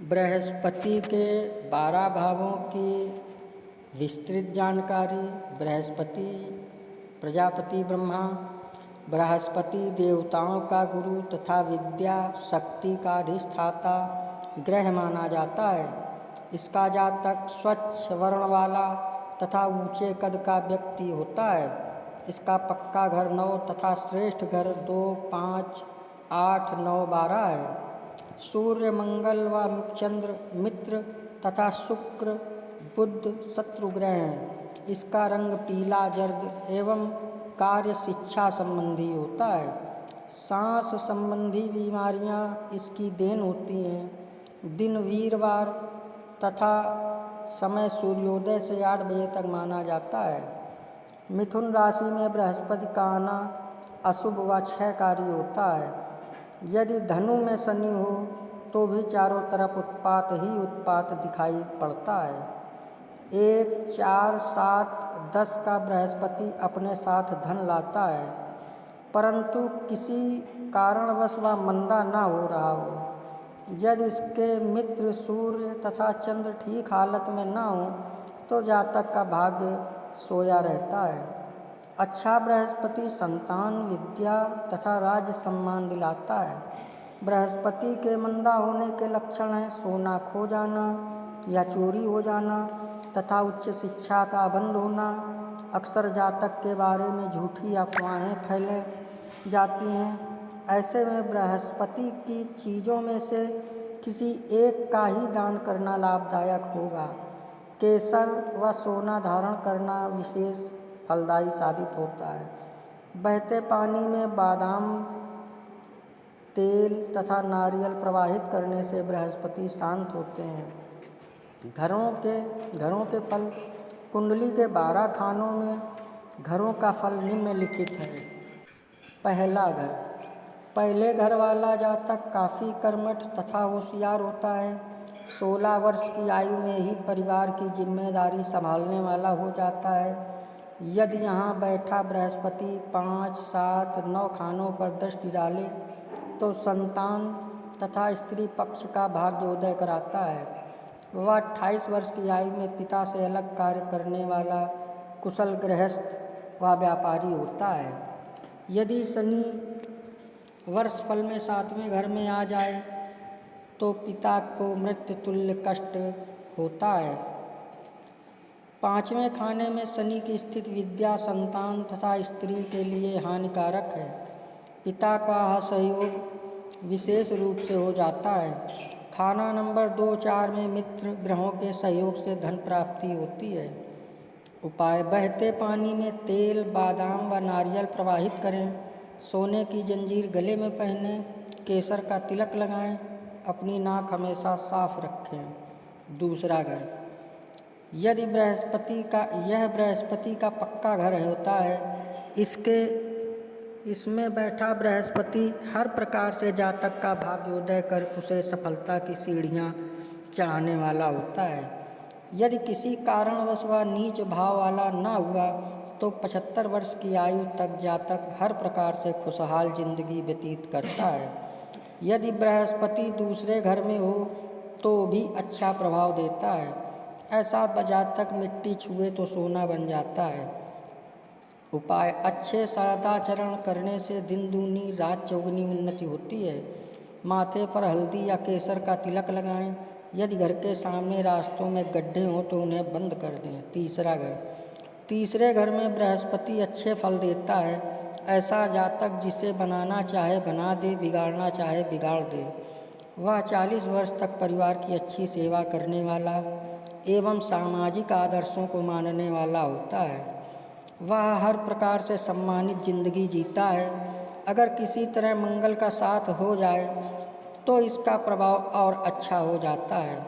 बृहस्पति के 12 भावों की विस्तृत जानकारी। बृहस्पति प्रजापति ब्रह्मा। बृहस्पति देवताओं का गुरु तथा विद्या शक्ति का अधिष्ठाता ग्रह माना जाता है। इसका जातक स्वच्छ वर्ण वाला तथा ऊंचे कद का व्यक्ति होता है। इसका पक्का घर 9 तथा श्रेष्ठ घर 2, 5, 8, 9, 12 है। सूर्य, मंगल व चंद्र मित्र तथा शुक्र बुध शत्रु ग्रह हैं। इसका रंग पीला जर्द एवं कार्य शिक्षा संबंधी होता है। सांस संबंधी बीमारियां इसकी देन होती हैं। दिन वीरवार तथा समय सूर्योदय से 8 बजे तक माना जाता है। मिथुन राशि में बृहस्पति का आना अशुभ व क्षयकारी होता है। यदि धनु में शनि हो तो भी चारों तरफ उत्पात ही उत्पात दिखाई पड़ता है। 1, 4, 7, 10 का बृहस्पति अपने साथ धन लाता है, परंतु किसी कारणवश वह मंदा न हो रहा हो। यदि इसके मित्र सूर्य तथा चंद्र ठीक हालत में न हो तो जातक का भाग्य सोया रहता है। अच्छा बृहस्पति संतान, विद्या तथा राज्य सम्मान दिलाता है। बृहस्पति के मंदा होने के लक्षण हैं सोना खो जाना या चोरी हो जाना तथा उच्च शिक्षा का अबंध होना। अक्सर जातक के बारे में झूठी अफवाहें फैले जाती हैं। ऐसे में बृहस्पति की चीज़ों में से किसी एक का ही दान करना लाभदायक होगा। केसर व सोना धारण करना विशेष फलदायी साबित होता है। बहते पानी में बादाम तेल तथा नारियल प्रवाहित करने से बृहस्पति शांत होते हैं। घरों के फल। कुंडली के 12 खानों में घरों का फल निम्नलिखित है। पहला घर। पहले घर वाला जातक काफ़ी कर्मठ तथा होशियार होता है। 16 वर्ष की आयु में ही परिवार की जिम्मेदारी संभालने वाला हो जाता है। यदि यहाँ बैठा बृहस्पति 5, 7, 9 खानों पर दृष्टि डाले तो संतान तथा स्त्री पक्ष का भाग्योदय कराता है। वह 28 वर्ष की आयु में पिता से अलग कार्य करने वाला कुशल गृहस्थ व व्यापारी होता है। यदि शनि वर्ष फल में 7वें घर में आ जाए तो पिता को मृत्यु तुल्य कष्ट होता है। 5वें खाने में शनि की स्थिति विद्या, संतान तथा स्त्री के लिए हानिकारक है। पिता का असहयोग विशेष रूप से हो जाता है। खाना नंबर 2, 4 में मित्र ग्रहों के सहयोग से धन प्राप्ति होती है। उपाय: बहते पानी में तेल, बादाम व नारियल प्रवाहित करें। सोने की जंजीर गले में पहनें। केसर का तिलक लगाएं। अपनी नाक हमेशा साफ रखें। दूसरा घर। यदि यह बृहस्पति का पक्का घर होता है। इसमें बैठा बृहस्पति हर प्रकार से जातक का भाग्योदय कर उसे सफलता की सीढ़ियां चढ़ाने वाला होता है। यदि किसी कारणवश वह नीच भाव वाला न हुआ तो 75 वर्ष की आयु तक जातक हर प्रकार से खुशहाल जिंदगी व्यतीत करता है। यदि बृहस्पति दूसरे घर में हो तो भी अच्छा प्रभाव देता है। ऐसा जातक मिट्टी छुए तो सोना बन जाता है। उपाय: अच्छे सदाचरण करने से दिन दूनी रात चौगुनी उन्नति होती है। माथे पर हल्दी या केसर का तिलक लगाएं। यदि घर के सामने रास्तों में गड्ढे हों तो उन्हें बंद कर दें। तीसरा घर। तीसरे घर में बृहस्पति अच्छे फल देता है। ऐसा जातक जिसे बनाना चाहे बना दे, बिगाड़ना चाहे बिगाड़ दे। वह 40 वर्ष तक परिवार की अच्छी सेवा करने वाला एवं सामाजिक आदर्शों को मानने वाला होता है। वह हर प्रकार से सम्मानित जिंदगी जीता है। अगर किसी तरह मंगल का साथ हो जाए तो इसका प्रभाव और अच्छा हो जाता है।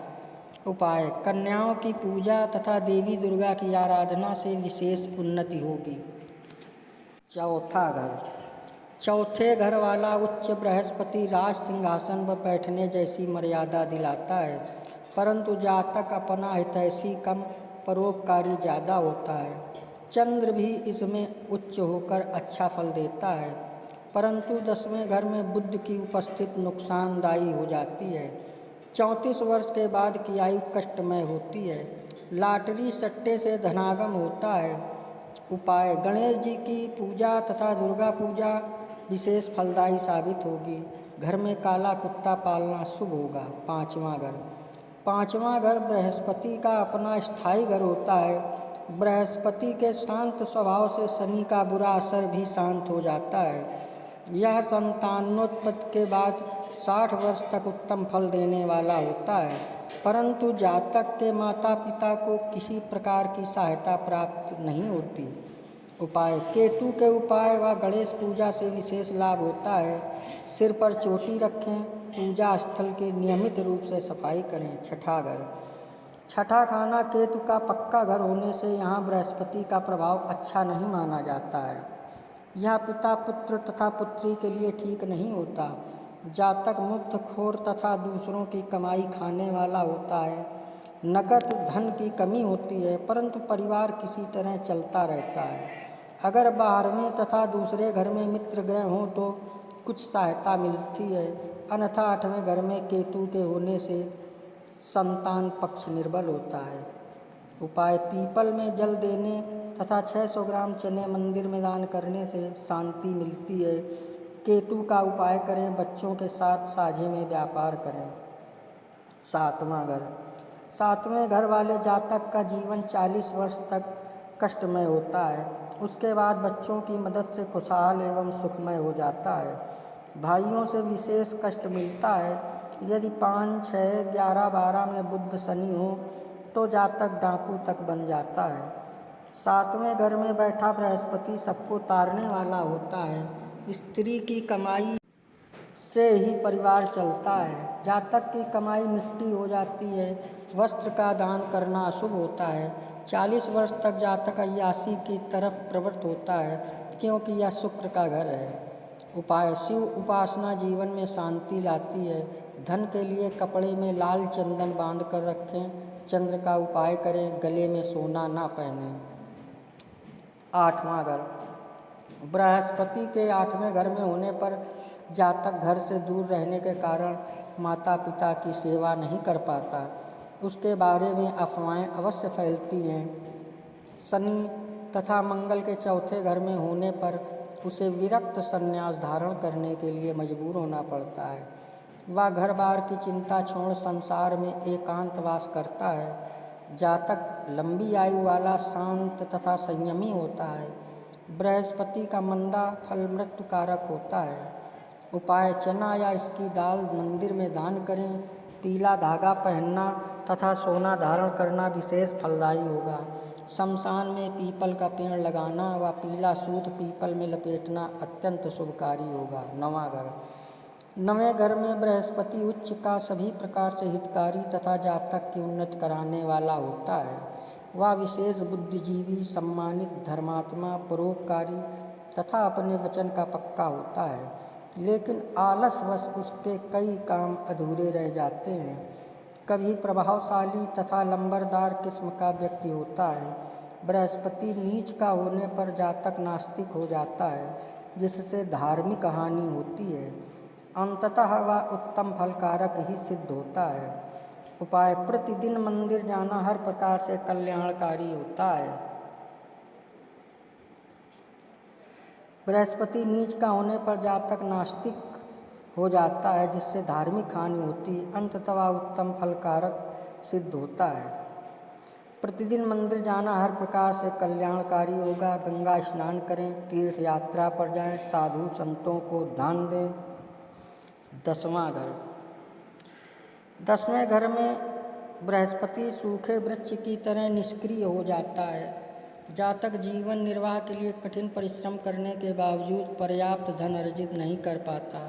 उपाय: कन्याओं की पूजा तथा देवी दुर्गा की आराधना से विशेष उन्नति होगी। चौथा घर। चौथे घर वाला उच्च बृहस्पति राज सिंहासन पर बैठने जैसी मर्यादा दिलाता है, परंतु जातक अपना हितैषी कम परोपकारी ज़्यादा होता है। चंद्र भी इसमें उच्च होकर अच्छा फल देता है, परंतु 10वें घर में बुध की उपस्थिति नुकसानदायी हो जाती है। 34 वर्ष के बाद की आयु कष्टमय होती है। लॉटरी सट्टे से धनागम होता है। उपाय: गणेश जी की पूजा तथा दुर्गा पूजा विशेष फलदायी साबित होगी। घर में काला कुत्ता पालना शुभ होगा। पांचवा घर बृहस्पति का अपना स्थायी घर होता है। बृहस्पति के शांत स्वभाव से शनि का बुरा असर भी शांत हो जाता है। यह संतानोत्पत्ति के बाद 60 वर्ष तक उत्तम फल देने वाला होता है, परंतु जातक के माता पिता को किसी प्रकार की सहायता प्राप्त नहीं होती। उपाय: केतु के उपाय व गणेश पूजा से विशेष लाभ होता है। सिर पर चोटी रखें। पूजा स्थल की नियमित रूप से सफाई करें। छठा खाना केतु का पक्का घर होने से यहाँ बृहस्पति का प्रभाव अच्छा नहीं माना जाता है। यह पिता पुत्र तथा पुत्री के लिए ठीक नहीं होता। जातक मुफ्तखोर तथा दूसरों की कमाई खाने वाला होता है। नकद धन की कमी होती है, परंतु परिवार किसी तरह चलता रहता है। अगर 12वें तथा दूसरे घर में मित्र ग्रह हों तो कुछ सहायता मिलती है, अन्यथा 8वें घर में केतु के होने से संतान पक्ष निर्बल होता है। उपाय: पीपल में जल देने तथा 600 ग्राम चने मंदिर में दान करने से शांति मिलती है। केतु का उपाय करें। बच्चों के साथ साझे में व्यापार करें। 7वें घर वाले जातक का जीवन 40 वर्ष तक कष्टमय होता है। उसके बाद बच्चों की मदद से खुशहाल एवं सुखमय हो जाता है। भाइयों से विशेष कष्ट मिलता है। यदि 5, 6, 11, 12 में बुध शनि हो तो जातक डाकू तक बन जाता है। 7वें घर में बैठा बृहस्पति सबको तारने वाला होता है। स्त्री की कमाई से ही परिवार चलता है। जातक की कमाई मिट्टी हो जाती है। वस्त्र का दान करना अशुभ होता है। 40 वर्ष तक जातक अय्याशी की तरफ प्रवृत्त होता है, क्योंकि यह शुक्र का घर है। उपाय: शिव उपासना जीवन में शांति लाती है। धन के लिए कपड़े में लाल चंदन बांध कर रखें। चंद्र का उपाय करें। गले में सोना ना पहनें। 8वां घर बृहस्पति के 8वें घर में होने पर जातक घर से दूर रहने के कारण माता पिता की सेवा नहीं कर पाता। उसके बारे में अफवाहें अवश्य फैलती हैं। शनि तथा मंगल के 4थे घर में होने पर उसे विरक्त संन्यास धारण करने के लिए मजबूर होना पड़ता है। वह घर बार की चिंता छोड़ संसार में एकांतवास करता है। जातक लंबी आयु वाला, शांत तथा संयमी होता है। बृहस्पति का मंदा फल मृत्यु कारक होता है। उपाय: चना या इसकी दाल मंदिर में दान करें। पीला धागा पहनना तथा सोना धारण करना विशेष फलदायी होगा। शमशान में पीपल का पेड़ लगाना व पीला सूत पीपल में लपेटना अत्यंत शुभकारी होगा। 9वें घर में बृहस्पति उच्च का सभी प्रकार से हितकारी तथा जातक की उन्नति कराने वाला होता है। वह विशेष बुद्धिजीवी, सम्मानित, धर्मात्मा, परोपकारी तथा अपने वचन का पक्का होता है, लेकिन आलसवश उसके कई काम अधूरे रह जाते हैं। कभी प्रभावशाली तथा लंबरदार किस्म का व्यक्ति होता है। बृहस्पति नीच का होने पर जातक नास्तिक हो जाता है, जिससे धार्मिक हानि होती है। अंततः वह उत्तम फलकारक ही सिद्ध होता है। उपाय: प्रतिदिन मंदिर जाना हर प्रकार से कल्याणकारी होता है। बृहस्पति नीच का होने पर जातक नास्तिक हो जाता है, जिससे धार्मिक हानि होती है। अंततः उत्तम फलकारक सिद्ध होता है। प्रतिदिन मंदिर जाना हर प्रकार से कल्याणकारी होगा। गंगा स्नान करें। तीर्थ यात्रा पर जाएं। साधु संतों को दान दें। 10वें घर में बृहस्पति सूखे वृक्ष की तरह निष्क्रिय हो जाता है। जातक जीवन निर्वाह के लिए कठिन परिश्रम करने के बावजूद पर्याप्त धन अर्जित नहीं कर पाता।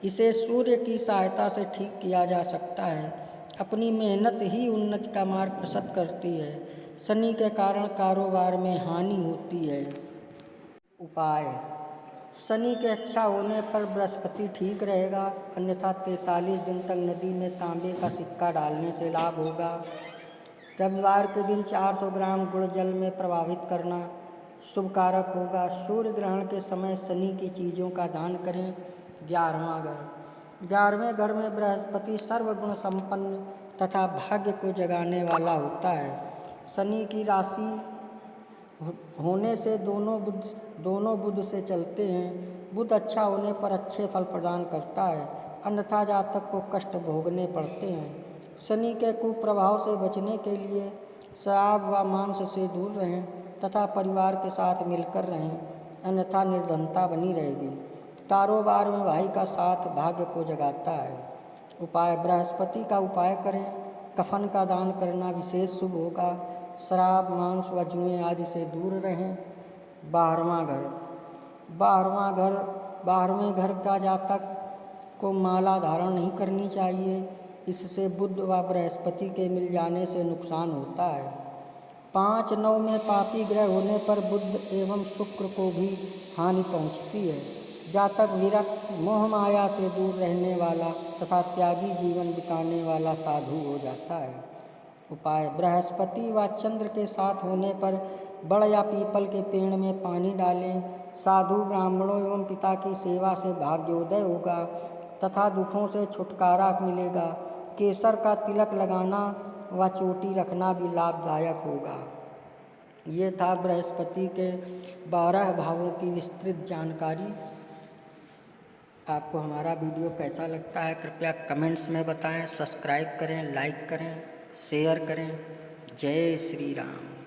इसे सूर्य की सहायता से ठीक किया जा सकता है। अपनी मेहनत ही उन्नति का मार्ग प्रशस्त करती है। शनि के कारण कारोबार में हानि होती है। उपाय: शनि के अच्छा होने पर बृहस्पति ठीक रहेगा, अन्यथा 43 दिन तक नदी में तांबे का सिक्का डालने से लाभ होगा। रविवार के दिन 400 ग्राम गुड़ जल में प्रवाहित करना शुभ कारक होगा। सूर्य ग्रहण के समय शनि की चीज़ों का दान करें। 11वां घर 11वें घर में बृहस्पति सर्वगुण संपन्न तथा भाग्य को जगाने वाला होता है। शनि की राशि होने से दोनों बुध से चलते हैं। बुध अच्छा होने पर अच्छे फल प्रदान करता है, अन्यथा जातक को कष्ट भोगने पड़ते हैं। शनि के कुप्रभाव से बचने के लिए शराब व मांस से दूर रहें तथा परिवार के साथ मिलकर रहें, अन्यथा निर्धनता बनी रहेगी। कारोबार में भाई का साथ भाग्य को जगाता है। उपाय: बृहस्पति का उपाय करें। कफन का दान करना विशेष शुभ होगा। शराब, मांस व जुए आदि से दूर रहें। 12वां घर का जातक को माला धारण नहीं करनी चाहिए। इससे बुध व बृहस्पति के मिल जाने से नुकसान होता है। 5-9 में पापी ग्रह होने पर बुध एवं शुक्र को भी हानि पहुँचती है। जातक विरक्त, मोह माया से दूर रहने वाला तथा त्यागी जीवन बिताने वाला साधु हो जाता है। उपाय: बृहस्पति व चंद्र के साथ होने पर बड़ या पीपल के पेड़ में पानी डालें। साधु ब्राह्मणों एवं पिता की सेवा से भाग्योदय होगा तथा दुखों से छुटकारा मिलेगा। केसर का तिलक लगाना व चोटी रखना भी लाभदायक होगा। ये था बृहस्पति के 12 भावों की विस्तृत जानकारी। आपको हमारा वीडियो कैसा लगता है कृपया कमेंट्स में बताएं। सब्सक्राइब करें, लाइक करें, शेयर करें। जय श्री राम।